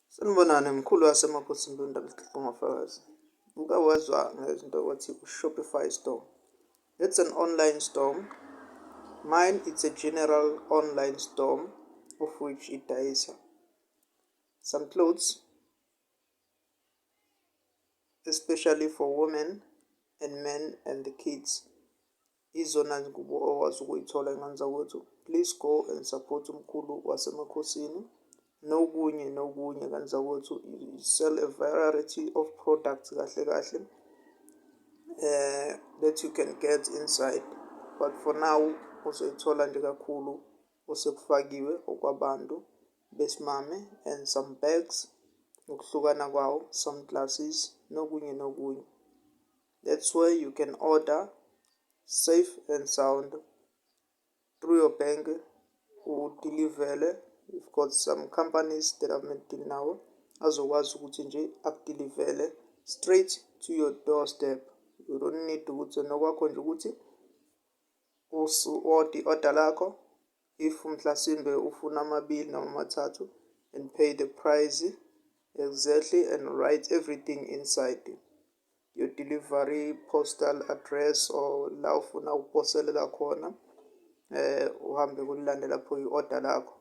Sanibonani, mkhulu wasemakhosini Ndaba ngofakazi. Uke wezwa ngezinto ukuthi Shopify store. It's an online store. Mine, it's a general online store of which idayisa some clothes, especially for women and men and the kids. Izona ngubo okwazi ukuyithola engane zakwethu. Please go and support umkhulu wasemakhosini. Nokunye ngane zakwethu. You sell a variety of products kahle kahle that you can get inside, but for now uzoyithola nje kakhulu osekufakiwe okwabantu besimame and some bags ngokuhlukana kwawo, some glasses nokunye. That's where you can order safe and sound through your bank. Udilivele. We've got some companies that have made deal now azokwazi ukuthi nje akudilivele straight to your doorstep. You don't need ukuthi nokwakho nje ukuthi order lakho, if mhlasimbe ufuna amabili noma amathathu, and pay the price exactly and write everything inside your delivery postal address or la ufuna ukuposelela khona, uhambe kulilande lapho i-order lakho.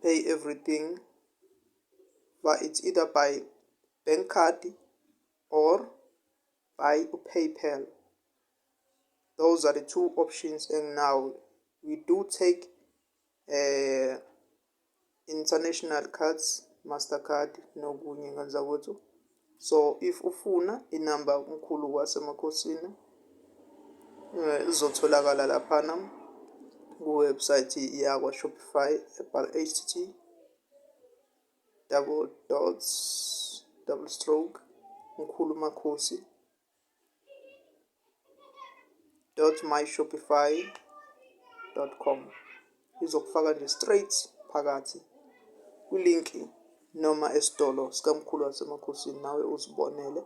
Pay everything, but it's either by bank card or by PayPal. Those are the two options, and now we do take international cards, Mastercard nokunye ngane zakwethu. So if ufuna inamba umkhulu wasemakhosini izotholakala laphana kuwebsite yakwa Shopify http://mkhulumakhosi .myshopify.com. Izokufaka nje straight phakathi kwilinki noma esitolo sikamkhulu wasemakhosini, nawe uzibonele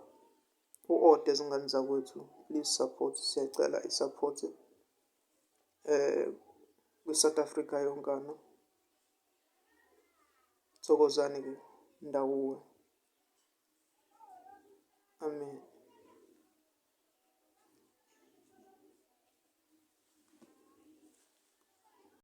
u-order izingane zakwethu. Please support, siyacela i-support kwi-South Africa yonkana. Thokozani-ke ndawuwe. Amen.